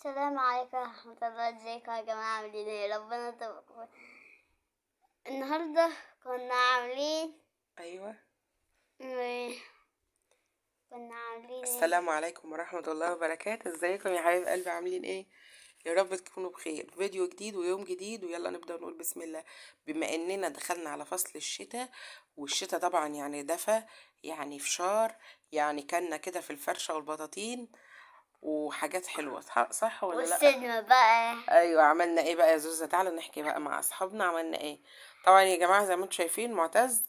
السلام عليكم ورحمة الله. ازيكم يا جماعة؟ عاملين ايه؟ ربنا تبقى. النهاردة كنا عاملين ايوه. ايه؟ كنا عاملين ايه؟ السلام عليكم ورحمة الله وبركاته. ازيكم يا حبايب قلبي؟ عاملين ايه؟ يا رب تكونوا بخير. فيديو جديد ويوم جديد، ويلا نبدأ نقول بسم الله. بما اننا دخلنا على فصل الشتاء، والشتاء طبعا يعني دفى، يعني فشار، يعني كنا كده في الفرشة والبطاطين وحاجات حلوة، صح ولا لا؟ والسينما بقى. ايوه، عملنا ايه بقى يا زوزة؟ تعالوا نحكي بقى مع اصحابنا عملنا ايه. طبعا يا جماعة زي ما انتم شايفين معتز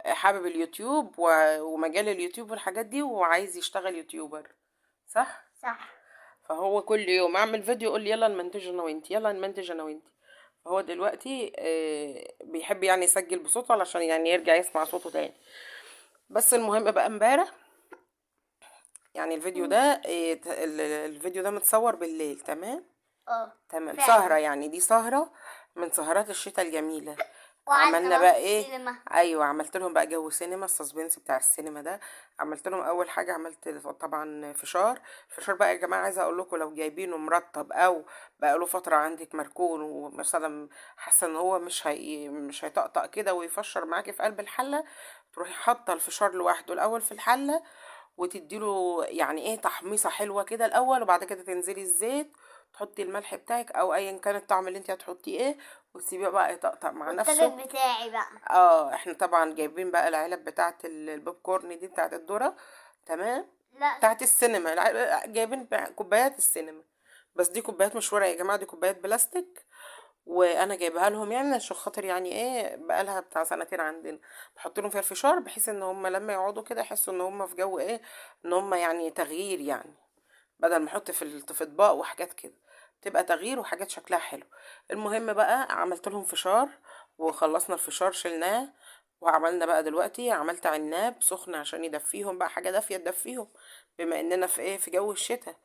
حابب اليوتيوب ومجال اليوتيوب والحاجات دي، وعايز يشتغل يوتيوبر، صح؟ صح. فهو كل يوم اعمل فيديو يقول لي يلا نمنتج انا وانتي، يلا نمنتج انا وانتي. فهو دلوقتي بيحب يعني يسجل بصوته علشان يعني يرجع يسمع صوته تاني. بس المهم بقى امبارح يعني الفيديو ده الفيديو ده متصور بالليل، تمام. تمام، سهرة، فعلا. يعني دي سهرة من سهرات الشتاء الجميلة. وقعدنا عملنا بقى بقى في ايه؟ السينما. ايوه، عملت لهم بقى جو سينما، السسبنس بتاع السينما ده. عملت لهم اول حاجة، عملت طبعا فشار بقى يا جماعة. عايزة اقول لكم لو جايبينه مرطب او بقى له فترة عندك مركون، ومثلا حاسة ان هو مش هيطقطق كده ويفشر معاكي في قلب الحلة، تروحي حاطة الفشار لوحده الاول في الحلة، وتديله يعني ايه تحميصه حلوه كده الاول، وبعد كده تنزلي الزيت، تحطي الملح بتاعك او ايا كان الطعم اللي انت هتحطيه ايه، وتسيبيه بقى يطقطق مع والتاجر نفسه. بتاعي بقى. احنا طبعا جايبين بقى العلب بتاعه البوب كورن دي بتاعه الذره، تمام. لا. بتاعه السينما، جايبين كوبايات السينما، بس دي كوبايات مش ورق يا جماعه، دي كوبايات بلاستيك. وانا جايبها لهم يعني عشان خاطر يعني ايه، بقالها بتاع سنتين عندنا. بحط لهم فيها الفشار بحيث ان هم لما يقعدوا كده يحسوا ان هم في جو ايه، ان هم يعني تغيير يعني، بدل ما احط في اطباق وحاجات كده، تبقى تغيير وحاجات شكلها حلو. المهم بقى عملت لهم فشار، وخلصنا الفشار شلناه، وعملنا بقى دلوقتي عملت عناب سخن عشان يدفيهم بقى، حاجه دافيه تدفيهم، بما اننا في ايه، في جو الشتاء.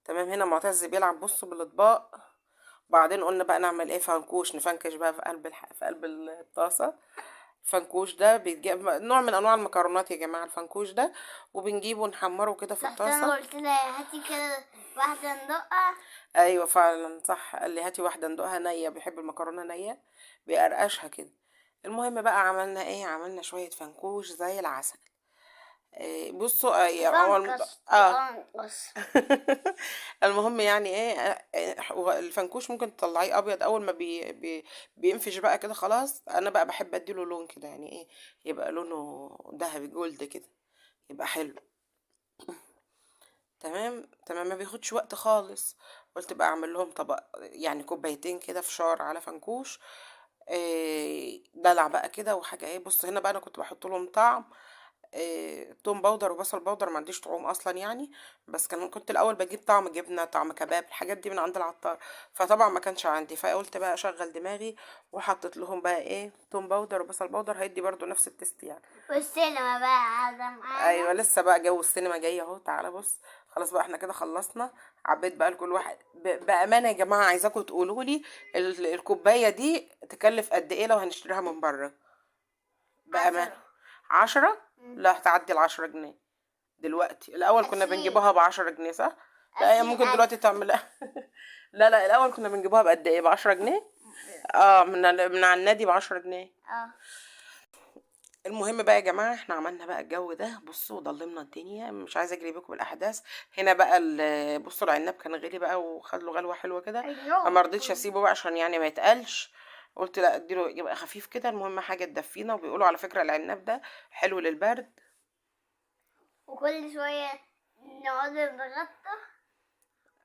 تمام. هنا معتز بيلعب بص بالاطباق. بعدين قلنا بقى نعمل ايه، فنكوش، نفنكش بقى في قلب الطاسه. الفنكوش ده بيتجاب نوع من انواع المكرونات يا جماعه، الفنكوش ده، وبنجيبه نحمره كده في رحت انا الطاسه. قلت لها هاتي كده واحدة ندقة. ايوه فعلا صح، قال لي هاتي واحده ندوقها نيه، بيحب المكرونه نيه، بيقرقشها كده. المهم بقى عملنا ايه، عملنا شويه فنكوش زي العسل. بصوا اول تفنكش اه تفنكش. المهم يعني ايه، هو الفنكوش ممكن تطلعيه ابيض اول ما بينفش بقى كده خلاص. انا بقى بحب اديله لون كده، يعني ايه، يبقى لونه ذهبي جولد كده، يبقى حلو. تمام تمام، ما بياخدش وقت خالص. قلت بقى اعمل لهم طبق، يعني كوبايتين كده فشار على فنكوش، دلع بقى كده وحاجه ايه. بص هنا بقى انا كنت بحط لهم طعم، توم باودر وبصل باودر، ما عنديش طعوم اصلا يعني، بس كنت الاول بجيب طعم جبنه، طعم كباب، الحاجات دي من عند العطار. فطبعا ما كانش عندي، فقلت بقى اشغل دماغي وحطيت لهم بقى ايه، توم باودر وبصل باودر، هيدي برضو نفس التست يعني. والسينما بقى قاعدة ايوه معانا. لسه بقى جو السينما جاي اهو. تعالى بص، خلاص بقى احنا كده خلصنا. عبيت بقى لكل واحد بامانه يا جماعه، عايزاكم تقولوا لي الكوبايه دي تكلف قد ايه لو هنشتريها من بره؟ بامانه. 10. 10؟ لا هتعدي ال10 جنيه دلوقتي. الاول كنا 20. بنجيبوها ب10 جنيه، صح؟ لا هي ممكن 20,000. دلوقتي تعمل لا لا، الاول كنا بنجيبوها بقد ايه، ب10 جنيه. من على النادي ب10 جنيه. اه. المهم بقى يا جماعه احنا عملنا بقى الجو ده، بصوا ضلمنا الدنيا، مش عايزه اجري بيكم الاحداث. هنا بقى بصوا العناب كان غلي بقى وخد له غلوه حلوه كده، فما رضيتش اسيبه بقى عشان يعني ما يتقلش. قلت لا اديله يبقى خفيف كده، المهم حاجه تدفينا. وبيقولوا على فكره العناب ده حلو للبرد. وكل شوية نقعد نتغطى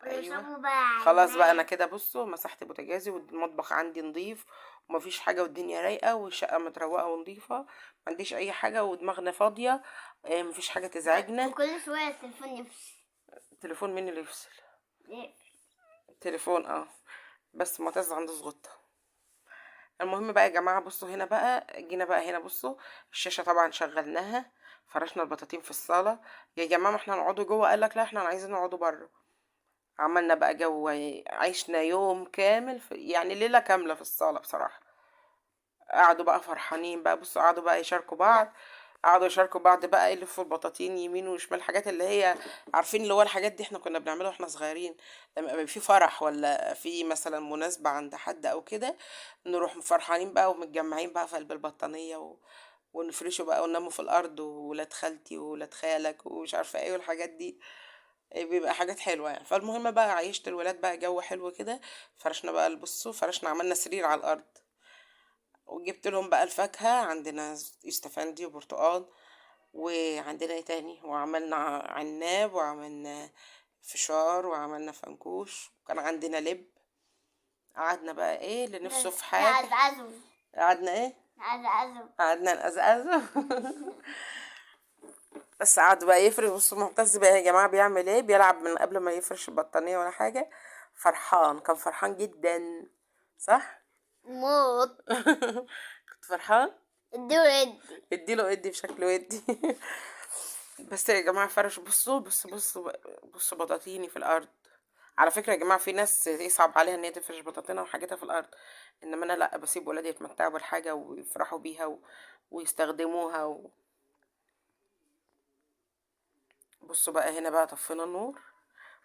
ايوه ويشربوا بقى خلاص بقى انا عناب. كده بصوا مسحت بوتاجازي، والمطبخ عندي نضيف ومفيش حاجه، والدنيا رايقه، والشقه متروقه ونضيفه، ما عنديش اي حاجه، ودماغنا فاضيه، مفيش حاجه تزعجنا. وكل شوية التليفون يفصل. التليفون مين اللي يفصل؟ يقفل. التليفون بس معتز عنده زغطة. المهم بقى يا جماعة بصوا هنا بقى، جينا بقى هنا بصوا، الشاشة طبعا شغلناها، فرشنا البطاطين في الصالة. يا جماعة ما احنا نقعدوا جوه، قالك لا احنا عايزين نقعدوا بره. عملنا بقى جو، عشنا يوم كامل يعني ليلة كاملة في الصالة بصراحة. قعدوا بقى فرحانين بقى، بصوا قعدوا بقى يشاركوا لا. بعض. قعدوا يشاركوا بعض بقى يلفوا البطاطين يمين وشمال، الحاجات اللي هي عارفين اللي هو الحاجات دي احنا كنا بنعملها واحنا صغيرين، لما يبقى في فرح ولا في مثلا مناسبة عند حد او كده، نروح فرحانين بقى ومتجمعين بقى في قلب البطانية ونفرشوا بقى ونناموا في الارض، وولاد خالتي وولاد خالك ومش عارفة ايه والحاجات دي. بيبقى حاجات حلوة يعني. فالمهم بقى عيشت الولاد بقى جو حلو كده. فرشنا بقى، بصوا فرشنا عملنا سرير على الارض، وجبت لهم بقى الفاكهة، عندنا يوستفندي وبرتقال، وعندنا ايه تاني، وعملنا عناب، وعملنا فشار، وعملنا فنكوش، وكان عندنا لب. قعدنا بقى ايه اللي نفسه في حاجة. نعزعزو. قعدنا ايه، نعزعزو. قعدنا نقزقزه. بس قعد بقى يفرش. بصوا معتز بقى يا جماعة بيعمل ايه، بيلعب من قبل ما يفرش البطانية ولا حاجة. فرحان، كان فرحان جدا، صح. موت. كنت فرحان. اديله ادي. اديله ادي بشكل ودي. بس يا جماعة فرش، بصوا بصوا بصوا بطاطيني في الأرض. على فكرة يا جماعة في ناس يصعب عليها ان هي تفرش بطاطينها وحاجتها في الأرض، انما انا لا، بسيب ولادي يتمتعوا بالحاجة ويفرحوا بيها ويستخدموها بصوا بقى هنا بقى طفينا النور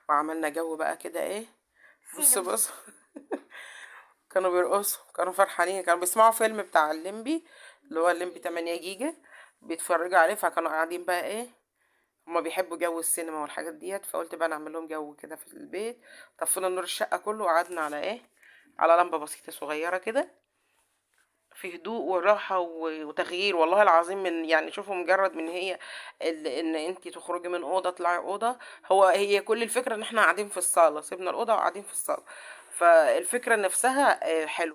وعملنا جو بقى كده ايه. بصوا سيدو. بصوا. كانوا بيرقصوا، كانوا فرحانين، كانوا بيسمعوا فيلم بتاع الليمبي، اللي هو الليمبي 8 جيجا، بيتفرجوا عليه. فكانوا قاعدين بقى ايه، هما بيحبوا جو السينما والحاجات ديت، فقلت بقى نعمل لهم جو كده في البيت. طفينا نور الشقة كله وقعدنا على ايه، على لمبة بسيطة صغيرة كده، في هدوء وراحة وتغيير. والله العظيم من يعني شوفوا، مجرد من هي ان انت تخرجي من اوضة تطلعي اوضة، هي كل الفكرة ان احنا قاعدين في الصالة، سيبنا الاوضة وقاعدين في الصالة. فالفكرة نفسها حلوة.